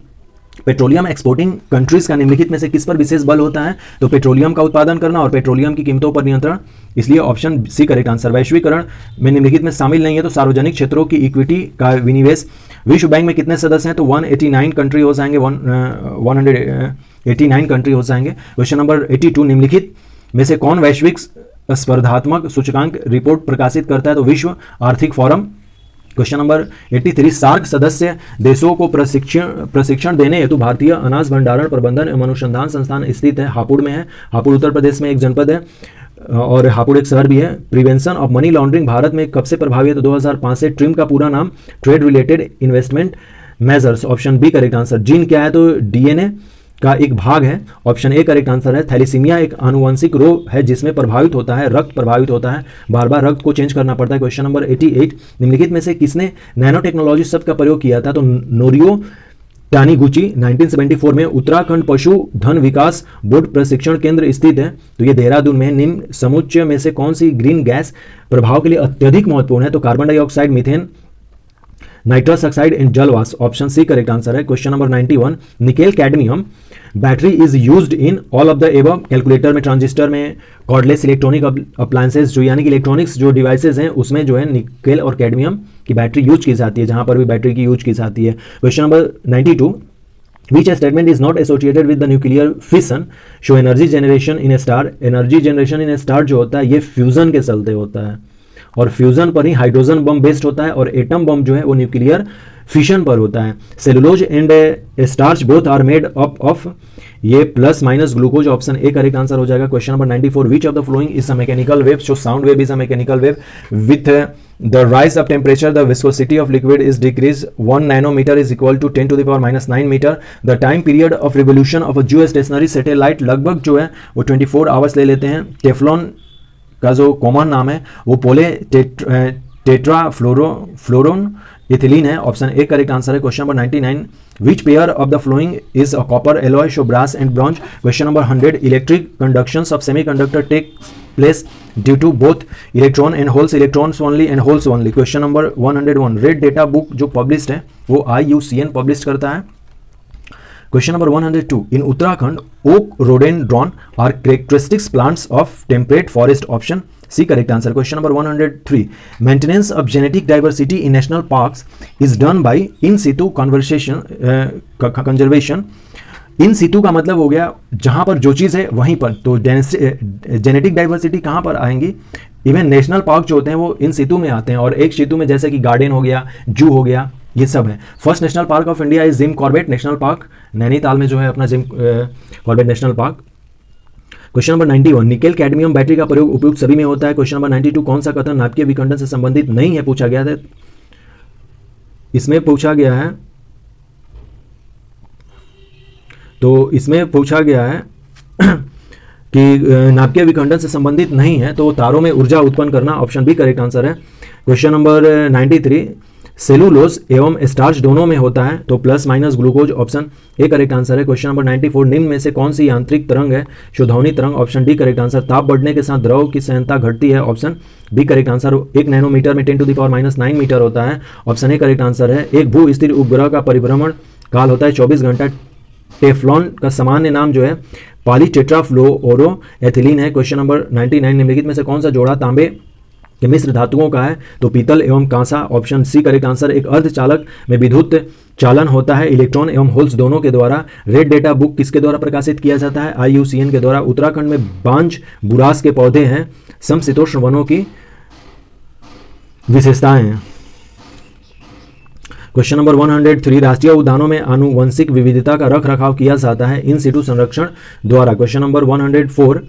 petroleum exporting countries का निम्नलिखित में से किस पर विशेष बल होता है? तो पेट्रोलियम का उत्पादन करना और पेट्रोलियम की कीमतों पर नियंत्रण, इसलिए ऑप्शन सी करेक्ट आंसर। वैश्वीकरण में निम्नलिखित में शामिल नहीं है, तो सार्वजनिक क्षेत्रों की इक्विटी का विनिवेश। विश्व बैंक में कितने सदस्य हैं? तो 189 कंट्री हो जाएंगे, 189 कंट्री हो जाएंगे। क्वेश्चन नंबर 82, निम्नलिखित में से कौन वैश्विक स्पर्धात्मक सूचकांक रिपोर्ट प्रकाशित करता है? तो विश्व आर्थिक फोरम। क्वेश्चन नंबर 83, सार्क सदस्य देशों को प्रशिक्षण देने हेतु भारतीय अनाज भंडारण प्रबंधन एवं अनुसंधान संस्थान स्थित है, हापुड़ में है। हापुड़ उत्तर प्रदेश में एक जनपद है और हापुड़ एक शहर भी है। Prevention of money laundering Bharat में कब से प्रभावी है? तो 2005 से। ट्रिम का पूरा नाम trade related investment measures, option B correct answer. Gene क्या है? तो DNA का एक भाग है, ऑप्शन ए करेक्ट आंसर है। थैलीसीमिया एक आनुवंशिक रोग है जिसमें प्रभावित होता है, रक्त प्रभावित होता है, बार बार रक्त को चेंज करना पड़ता है। क्वेश्चन नंबर 88, निम्नलिखित में से किसने नैनो टेक्नोलॉजी शब्द का प्रयोग किया था? तो नोरियो टानीगुची 1974 में। उत्तराखंड पशु धन विकास बोर्ड प्रशिक्षण केंद्र स्थित है, तो ये देहरादून में। निम्न समुच्चय में से कौन सी ग्रीन गैस प्रभाव के लिए अत्यधिक महत्वपूर्ण है? तो carbon dioxide, methane, nitrous oxide and जलवाष्प, ऑप्शन सी करेक्ट आंसर है। Question number 91, nickel cadmium battery is used in all of the above. Calculator में, ट्रांजिस्टर में, कॉर्डलेस इलेक्ट्रॉनिक अप्लायंसेस जो यानी कि इलेक्ट्रॉनिक्स जो डिवाइसेज हैं उसमें जो है निकेल और कैडमियम की बैटरी यूज की जाती है, जहां पर भी बैटरी की यूज की जाती है। Question number 92, Which statement is not associated with the nuclear fission? Show energy generation in a star. Energy generation in a star जो होता है ये फ्यूजन के चलते होता है, और फ्यूजन पर ही हाइड्रोजन बम बेस्ड होता है, और एटम बम जो है वो न्यूक्लियर फिशन पर होता है। Cellulose and starch both are made up of, ये plus minus glucose, option A correct answer हो जाएगा। Question number 94, which of the following is a mechanical wave? So sound wave is a mechanical wave. With the rise of temperature the viscosity of liquid is decreased 1 nanometer is equal to 10 to the power minus 9 meter. The time period of revolution of a geostationary satellite लगभग जो है वो 24 आवर्स ले लेते हैं। टेफ्लॉन का जो कॉमन नाम है वो पोले टेट्रा फ्लोरोन इथिलीन है, ऑप्शन ए करेक्ट आंसर है। Question number 99, which pair of the following is a copper alloy? So brass and bronze. Question number 100, electric conductions of semiconductor take place due to both electron and holes, electrons only and holes only. Question number 101, red data book जो पब्लिश्ड है वो IUCN पब्लिश करता है। Question number 102, in Uttarakhand oak रोडेंड्रॉन are characteristics plants of temperate forest, option C correct answer. Question number 103, maintenance of genetic diversity in national parks is done by in situ conservation. In situ का मतलब हो गया जहां पर जो चीज है वहीं पर, तो जेनेटिक डाइवर्सिटी कहां पर आएंगी? इवन नेशनल पार्क जो होते हैं वो इन सितु में आते हैं, और एक सितु में जैसे कि गार्डन हो गया, जू हो गया, ये सब है। First national park of India is gym Corbett national park, Nainital में जो है अपना gym Corbett national park. Question number 91, nickel cadmium battery का प्रयोग उपयुक्त सभी में होता है। क्वेश्चन नंबर 92, कौन सा कथन नाभिकीय विखंडन से संबंधित नहीं है पूछा गया था? इसमें पूछा गया है, तो इसमें पूछा गया है कि नाभिकीय विखंडन से संबंधित नहीं है, तो तारों में ऊर्जा उत्पन्न करना, ऑप्शन बी करेक्ट आंसर है। क्वेश्चन नंबर 93, सेलुलोज एवं स्टार्च दोनों में होता है, तो plus minus glucose, option A correct answer है। क्वेश्चन नंबर 94, निम्न में से कौन सी यांत्रिक तरंग है? शोधौनी तरंग, ऑप्शन डी करेक्ट आंसर। ताप बढ़ने के साथ द्रव की सहनता घटती है, option B correct answer. 1 nanometre में 10 to the power minus 9 metre होता है, ऑप्शन ए करेक्ट आंसर है। एक भू स्थिर उपग्रह का परिभ्रमण काल होता है 24 घंटा। टेफ्लॉन का सामान्य नाम जो है पॉलीटेट्राफ्लोरो एथिलीन है। क्वेश्चन नंबर 99, निम्नलिखित में से कौन सा जोड़ा तांबे के मिश्र धातुओं का है? तो पीतल एवं कांसा, ऑप्शन सी करेक्ट आंसर। एक अर्धचालक में विद्युत चालन होता है इलेक्ट्रॉन एवं होल्स दोनों के द्वारा। रेड डेटा बुक किसके द्वारा प्रकाशित किया जाता है? IUCN के द्वारा। उत्तराखंड में बांज बुरास के पौधे हैं, समशीतोष्ण वनों की विशेषताएं हैं। क्वेश्चन नंबर 103, राष्ट्रीय उद्यानों में आनुवंशिक विविधता का रख रखाव किया जाता है इन सिटू संरक्षण द्वारा। क्वेश्चन नंबर 104,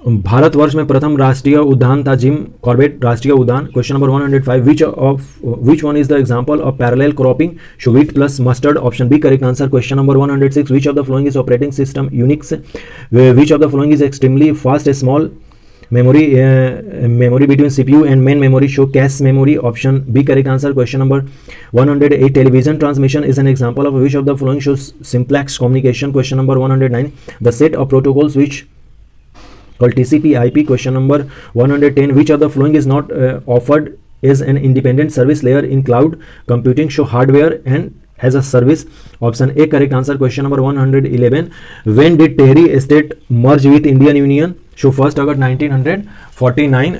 भारतवर्ष में प्रथम राष्ट्रीय उद्यान था जिम कॉर्बेट राष्ट्रीय उद्यान। Question number 105, which one is the example of parallel cropping, so wheat plus mustard, option B correct answer. Question number 106, which of the following is operating system Unix, which of the following is extremely fast, a small memory between CPU and main memory, show cache memory, option B correct answer। question number 108, television transmission is an example of which of the following shows simplex communication। question number 109, the set of protocols which called TCP IP। question number 110, which of the following is not offered as an independent service layer in cloud computing, show hardware and as a service, option A correct answer। question number 111, when did Tehri state merge with Indian Union, show 1st August 1949।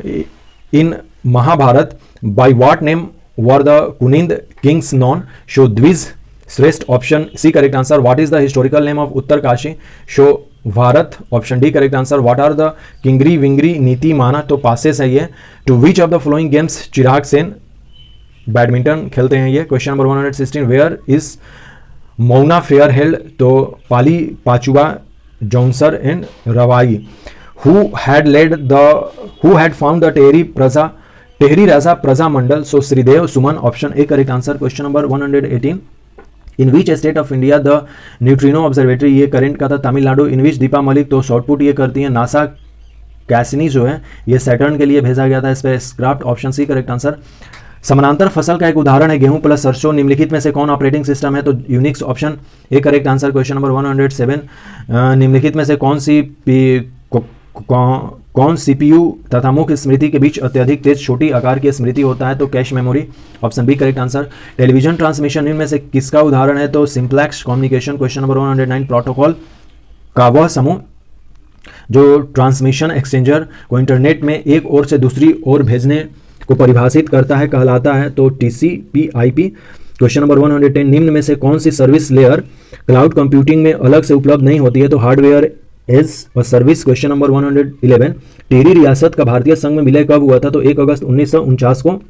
in Mahabharat, by what name were the Kunind kings known, show Dviz Shrestha, option C correct answer। what is the historical name of Uttar Kashi, show Bharat, option D correct answer। what are the Kingri Vingri नीति माना, तो पासेस है ये। to which of the following games Chirag Sen badminton खेलते हैं ये। Question number 116, where is Mauna fair held, तो Pali Pachua Jaunsar and Rawai. Who had found the Tehri Raja Praja Mandal, so Sridev Suman, option A correct answer. Question number 118, in which state of India the neutrino observatory, ये करेंट का था तमिलनाडु। इन विच दीपा मलिक, तो शॉर्टपुट ये करती है। नासा कैसिनी जो है ये सैटर्न के लिए भेजा गया था spacecraft, option C correct answer. समानांतर फसल का एक उदाहरण है गेहूं प्लस सरसों, निम्नलिखित में से कौन ऑपरेटिंग सिस्टम है, तो Unix, option A correct answer. Question number 107, निम्नलिखित में से कौन सीपीयू तथा मुख्य स्मृति के बीच अत्यधिक तेज छोटी आकार की स्मृति होता है, तो cache memory, option B correct answer. Television transmission इनमें से किसका उदाहरण है, तो simplex communication. Question number 109, protocol का वह समूह जो ट्रांसमिशन एक्सचेंजर को इंटरनेट में एक ओर से दूसरी ओर भेजने को परिभाषित करता है कहलाता है, तो TCP/IP। क्वेश्चन नंबर 110, निम्न में से कौन सी सर्विस लेयर क्लाउड कंप्यूटिंग में अलग से उपलब्ध नहीं होती है, तो hardware as a service. Question number 111, Tehri रियासत का भारतीय संघ में विलय कब हुआ था, तो 1 अगस्त 1949 को।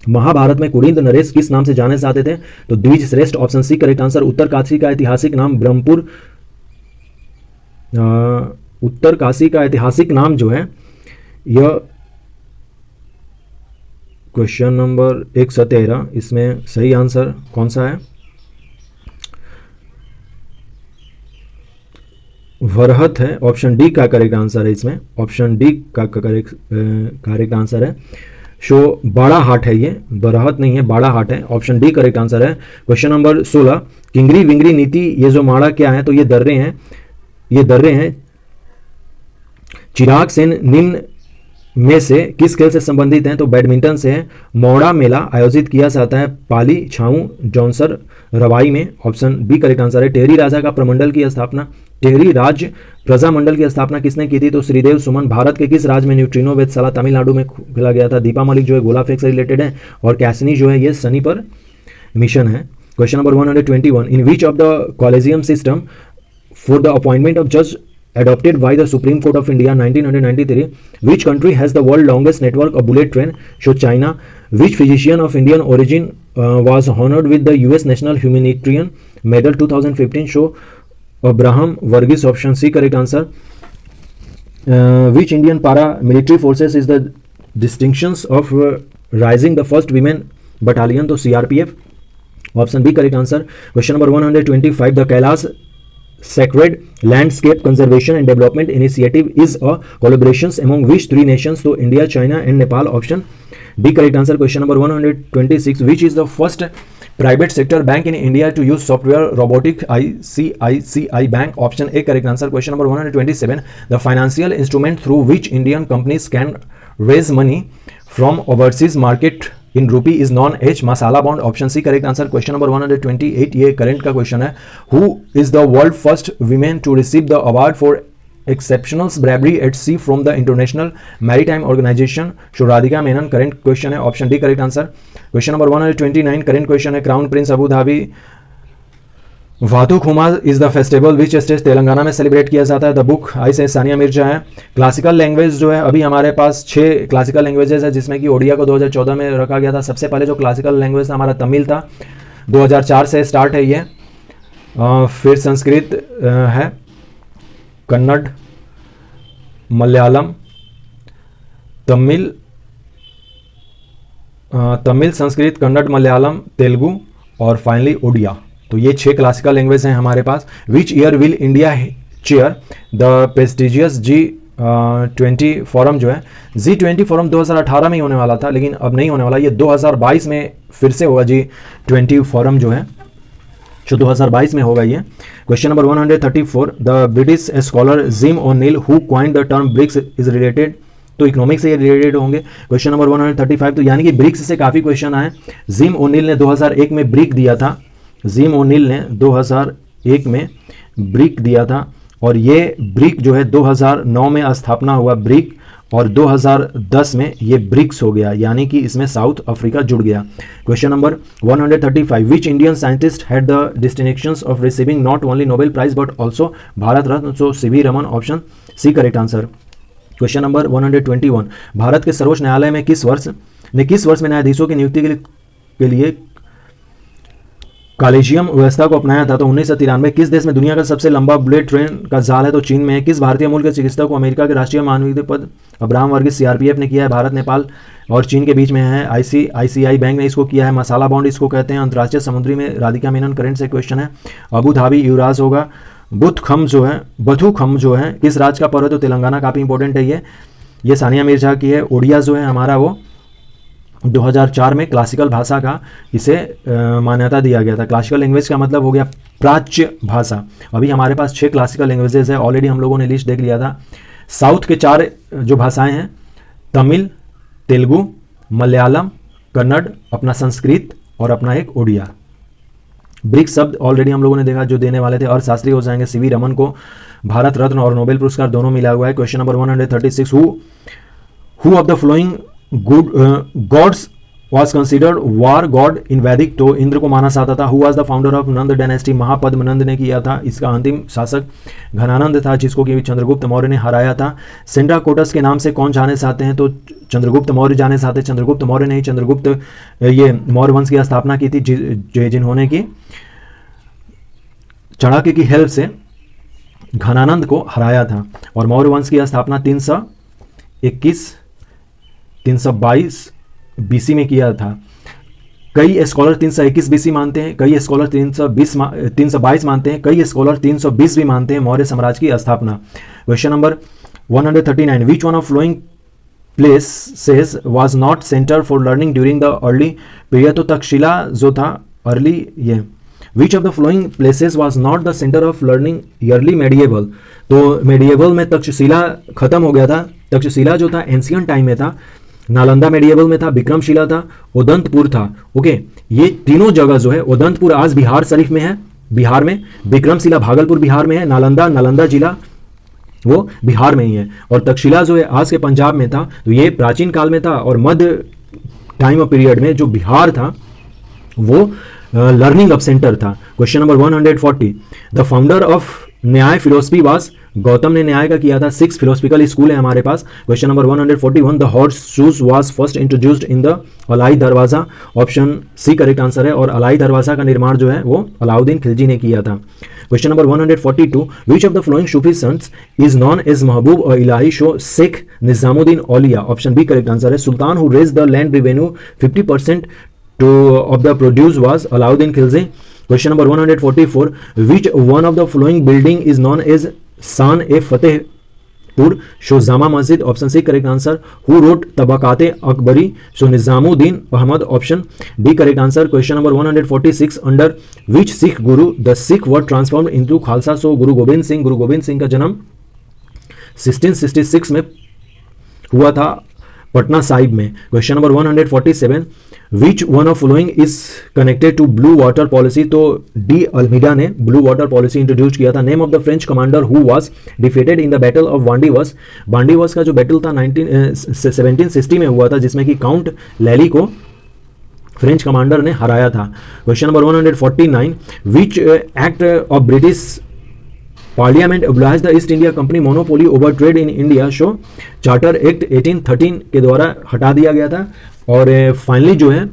महाभारत में कुरिंद नरेश किस नाम से जाने जाते थे, तो द्विज श्रेष्ठ, ऑप्शन सी करेक्ट आंसर। उत्तर काशी का ऐतिहासिक नाम ब्रह्मपुर, उत्तर काशी का ऐतिहासिक नाम जो है यह क्वेश्चन नंबर 117, इसमें सही आंसर कौन सा है, वरहत है, ऑप्शन डी का करेक्ट आंसर है। इसमें ऑप्शन डी का करेक्ट आंसर है। शो बड़ा हाट है, ये बरहत नहीं है, बड़ा हाट है, ऑप्शन डी करेक्ट आंसर है। क्वेश्चन नंबर 16, किंगरी विंगरी नीति, ये जो माड़ा क्या है, तो ये दर्रे हैं। चिराग सेन निम्न में से किस खेल से संबंधित हैं, तो बैडमिंटन से है। मौड़ा मेला आयोजित किया जाता है पाली छाऊ जॉनसर रवाई में, ऑप्शन बी करेक्ट आंसर है। टेहरी राजा का प्रमंडल की स्थापना, टेहरी राज्य प्रजामंडल की स्थापना किसने की थी, तो श्रीदेव सुमन। भारत के किस राज्य में न्यूट्रिनो वेधशाला तमिलनाडु में खेला गया था, दीपा मलिक जो है गोला फेंक से रिलेटेड है, और कैसनी जो है ये शनि पर मिशन है। Question number 121, in which of the collegium system for the appointment of जज adopted by the Supreme Court of India 1993, which country has the world longest network of bullet train, show China। which physician of Indian origin was honored with the US National Humanitarian Medal 2015, show Abraham Varghese, option C correct answer। which Indian paramilitary forces is the distinctions of rising the first women battalion, तो CRPF, option B correct answer। question number 125, the Kailash Sacred Landscape Conservation and Development Initiative is a collaboration among which three nations, so India, China and Nepal, option D correct answer। question number 126, which is the first private sector bank in India to use software robotic, ICICI Bank, option A correct answer। question number 127, the financial instrument through which Indian companies can raise money from overseas market in rupee is known as masala bond, option C correct answer। question number 128, ये करंट का क्वेश्चन है। who is the world first women to receive the award for exceptional bravery at sea from the International Maritime Organization, so Radhika Menon, current question है, option D correct answer. Question number 129, current question है। Crown prince Abu Dhabi Bathukamma is the festival which state Telangana में सेलिब्रेट किया जाता है, द बुक आई से सानिया मिर्जा है। क्लासिकल लैंग्वेज जो है अभी हमारे पास 6 क्लासिकल लैंग्वेजेस है, जिसमें कि ओडिया को 2014 में रखा गया था। सबसे पहले जो क्लासिकल लैंग्वेज था हमारा तमिल था, 2004 से स्टार्ट है ये। फिर संस्कृत है, कन्नड़, मलयालम, तमिल, संस्कृत, कन्नड़, मलयालम, तेलुगु और फाइनली उड़िया। तो ये 6 क्लासिकल लैंग्वेज हैं हमारे पास। Which year will India chair the prestigious G20 forum जो है, G20 फोरम 2018 में ही होने वाला था, लेकिन अब नहीं होने वाला, ये 2022 में फिर से होगा G20 फोरम जो है, जो 2022 में होगा ये। Question number 134, the British scholar Jim O'Neill who coined the term BRICS is related, तो इकोनॉमिक्स से ये रिलेटेड होंगे। क्वेश्चन नंबर 135, तो यानी कि ब्रिक्स से काफ़ी क्वेश्चन आए। जिम ओ'नील ने 2001 में ब्रिक दिया था, जिम ओ'नील ने 2001 में ब्रिक दिया था, और ये ब्रिक जो है 2009 में स्थापना हुआ ब्रिक, और 2010 में ये ब्रिक्स हो गया, यानी कि इसमें साउथ अफ्रीका जुड़ गया। Question number 135, which Indian scientist had the distinctions of receiving not only Nobel Prize but also Bharat Ratna, so CV Raman, option C correct answer. Question number 121, Bharat के सर्वोच्च न्यायालय में किस वर्ष में न्यायाधीशों की नियुक्ति के लिए कॉलेजियम व्यवस्था को अपनाया था, तो 1993। किस देश में दुनिया का सबसे लंबा बुलेट ट्रेन का जाल है, तो चीन में है। किस भारतीय मूल के चिकित्सक को अमेरिका के राष्ट्रीय मानवाधिकार पद अब्राहम वर्गीस CRPF ने किया है। भारत, नेपाल और चीन के बीच में है। ICICI बैंक ने इसको किया है। मसाला बॉन्ड इसको कहते हैं। अंतर्राष्ट्रीय समुद्री में राधिका मेनन करंट से क्वेश्चन है। अबू धाबी युवराज होगा। बथू खम जो है किस राज्य का पर्व है, तो तेलंगाना, काफ़ी इंपॉर्टेंट है ये सानिया मिर्जा की है। ओडिया जो है हमारा वो 2004 में क्लासिकल भाषा का इसे मान्यता दिया गया था। क्लासिकल लैंग्वेज का मतलब हो गया प्राच्य भाषा। अभी हमारे पास 6 क्लासिकल लैंग्वेजेस है, ऑलरेडी हम लोगों ने लिस्ट देख लिया था। साउथ के 4 जो भाषाएं हैं, तमिल, तेलुगु, मलयालम, कन्नड़, अपना संस्कृत और अपना एक ओडिया। ब्रिक्स शब्द ऑलरेडी हम लोगों ने देखा जो देने वाले थे। अर्थशास्त्री हो जाएंगे सीवी रमन को भारत रत्न और नोबेल पुरस्कार दोनों मिला हुआ है। Question number 136, who of the following gods was considered war god in Vedic, तो इंद्र को माना जाता था। Who was the founder of Nanda dynasty, Mahapadma Nanda ने किया था। इसका अंतिम शासक घनानंद था, जिसको कि चंद्रगुप्त मौर्य ने हराया था। सेंड्राकोटस के नाम से कौन जाने जाते हैं, तो चंद्रगुप्त मौर्य जाने जाते। चंद्रगुप्त मौर्य ने ही चंद्रगुप्त ये मौर्य वंश की स्थापना की थी, जिन्होंने की चाणक्य की हेल्प से घनानंद को हराया था। और मौर्य वंश की स्थापना 322 BC में किया था। कई स्कॉलर 321 BC मानते हैं, कई स्कॉलर 322 मानते हैं, कई स्कॉलर 320 भी मानते हैं मौर्य साम्राज्य की स्थापना। Question number 139, which one of following places was not centre for learning during the early period, तो तक्षशिला जो था अर्ली ये। Which of the following places was not the centre of learning early medieval, तो मेडिएवल में तक्षशिला खत्म हो गया था। तक्षशिला जो था एंशियंट टाइम में था। नालंदा मेडिएवल में था, विक्रमशिला था, उदंतपुर था। ओके, ये तीनों जगह जो है, उदंतपुर आज बिहार शरीफ में है, बिहार में। विक्रमशिला भागलपुर बिहार में है। नालंदा जिला वो बिहार में ही है। और तक्षशिला जो है आज के पंजाब में था। तो ये प्राचीन काल में था। और मध्य टाइम ऑफ पीरियड में जो बिहार था वो लर्निंग अब सेंटर था। Question number 140, the founder of न्याय फिलोसफी वाज, गौतम ने न्याय का किया था। 6 फिलोसफिकल स्कूल है हमारे पास। Question number 141, the horse shoes was first introduced in the Alai Darwaza, option C correct answer है। और अलाई दरवाजा का निर्माण जो है वो अलाउद्दीन खिलजी ने किया था। Question number 142, which of the following Sufi saints is known as Mehboob और Ilahi so Sheikh Nizamuddin Auliya, option B correct answer है। Sultan who raised the land revenue 50% of the produce was Alauddin Khilji. Question number 144, which one of the following building is known as San e Fatehpur, show Jama Masjid, option C correct answer. Who wrote Tabaqat-e Akbari, so Nizamuddin Ahmad, option D correct answer. Question number 146, under which Sikh Guru the Sikh were transformed into Khalsa, so Guru Gobind Singh का जन्म 1666 में हुआ था पटना साहिब में। Question number 147, which one of following is connected to blue water policy, तो डी अल्मीडा ने ब्लू वाटर पॉलिसी इंट्रोड्यूस किया था। Name of the French commander who was defeated in the battle of Wandiwash, Wandiwash का जो बैटल था 1760 में हुआ था, जिसमें कि काउंट लैली को फ्रेंच कमांडर ने हराया था। Question number 149, which act of British parliament obliged the east India company monopoly over trade in India, show charter act 1813 के द्वारा हटा दिया गया था। और फाइनली जो है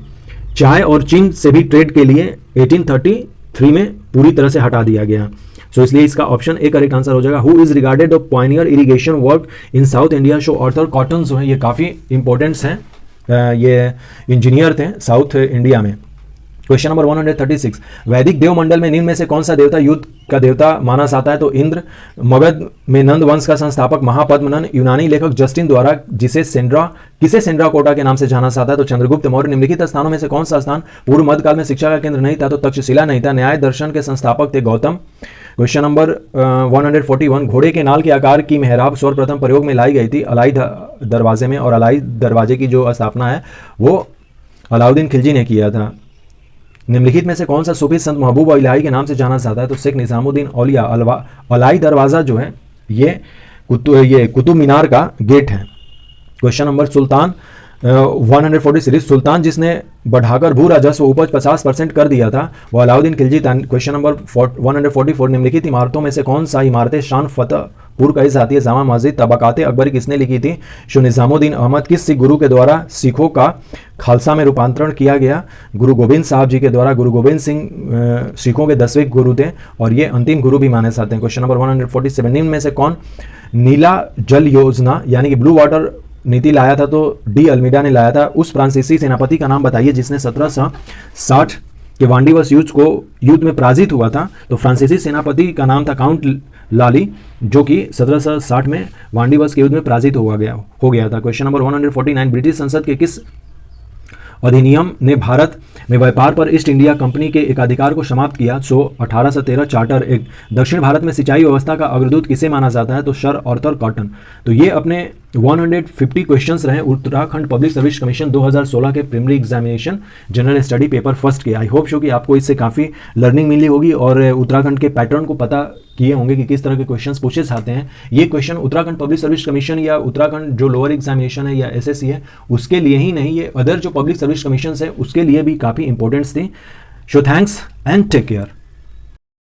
चाय और चीन से भी ट्रेड के लिए 1833 में पूरी तरह से हटा दिया गया। सो इसलिए इसका ऑप्शन ए करेक्ट आंसर हो जाएगा। Who is regarded the Pioneer irrigation work in south India show Arthur cotton जो है ये काफ़ी इंपॉर्टेंट्स हैं, ये इंजीनियर थे साउथ इंडिया में। क्वेश्चन नंबर 136, वैदिक देव मंडल में निम्न में से कौन सा देवता युद्ध का देवता माना जाता है? तो इंद्र। मगध में नंद वंश का संस्थापक महापद्मनंद। यूनानी लेखक जस्टिन द्वारा किसे सेंड्रा कोटा के नाम से जाना जाता है? तो चंद्रगुप्त मौर्य। निम्नलिखित स्थानों में से कौन सा स्थान पूर्व मध्यकाल में शिक्षा का केंद्र नहीं था? तो तक्षशिला नहीं था। न्याय दर्शन के संस्थापक थे गौतम। क्वेश्चन नंबर 141, घोड़े के नाल के आकार की मेहराब सर्वप्रथम प्रयोग में लाई गई थी अलाई दरवाजे में, और अलाई दरवाजे की जो स्थापना है वो अलाउद्दीन खिलजी ने किया था। निम्नलिखित में से कौन सा सूफी संत महबूब इलाही के नाम से जाना जाता है? तो शेख निजामुद्दीन औलिया। अलाई दरवाज़ा जो है ये कुतुब मीनार का गेट है। क्वेश्चन नंबर 143, सुल्तान जिसने बढ़ाकर भू राजस्व उपज 50% कर दिया था वो अलाउद्दीन खिलजी था। क्वेश्चन नंबर 144, निम्नलिखित इमारतों में से कौन सा इमारतें शान फतेहपुर कही जाती है? जामा मस्जिद। तबकाते अकबरी किसने लिखी थी? शो निजामुद्दीन अहमद। किस सिख गुरु के द्वारा सिखों का खालसा में रूपांतरण किया गया? गुरु गोविंद साहब जी के द्वारा। गुरु गोविंद सिंह सिखों के 10वें गुरु थे और ये अंतिम गुरु भी माने जाते हैं। क्वेश्चन नंबर 147, निम्न में से कौन नीला जल योजना यानी कि ब्लू वाटर नीति लाया था? तो डी अल्मीडा ने लाया था। उस फ्रांसीसी सेनापति का नाम बताइए जिसने 1760 के वांडीवर्स युद्ध में पराजित हुआ था? तो फ्रांसीसी सेनापति का नाम था काउंट लाली, जो कि 1760 में वांडीवर्स के युद्ध में पराजित हो गया था। क्वेश्चन नंबर 149, ब्रिटिश संसद के किस अधिनियम ने भारत में व्यापार पर ईस्ट इंडिया कंपनी के एकाधिकार को समाप्त किया? सो 1813 चार्टर एक्ट। दक्षिण भारत में सिंचाई व्यवस्था का अग्रदूत किसे माना जाता है? तो सर आर्थर कॉटन। तो ये अपने 150 क्वेश्चंस रहे उत्तराखंड पब्लिक सर्विस कमीशन 2016 के preliminary examination general study paper first के। आई होप शो कि आपको इससे काफ़ी लर्निंग मिली होगी और उत्तराखंड के पैटर्न को पता किए होंगे कि किस तरह के क्वेश्चंस पूछे जाते हैं। ये question Uttarakhand public service commission या उत्तराखंड जो लोअर एग्जामिनेशन है या एसएससी है उसके लिए ही नहीं, ये अदर जो पब्लिक सर्विस कमीशन है उसके लिए भी काफ़ी इंपॉर्टेंट्स थी। So thanks and take care.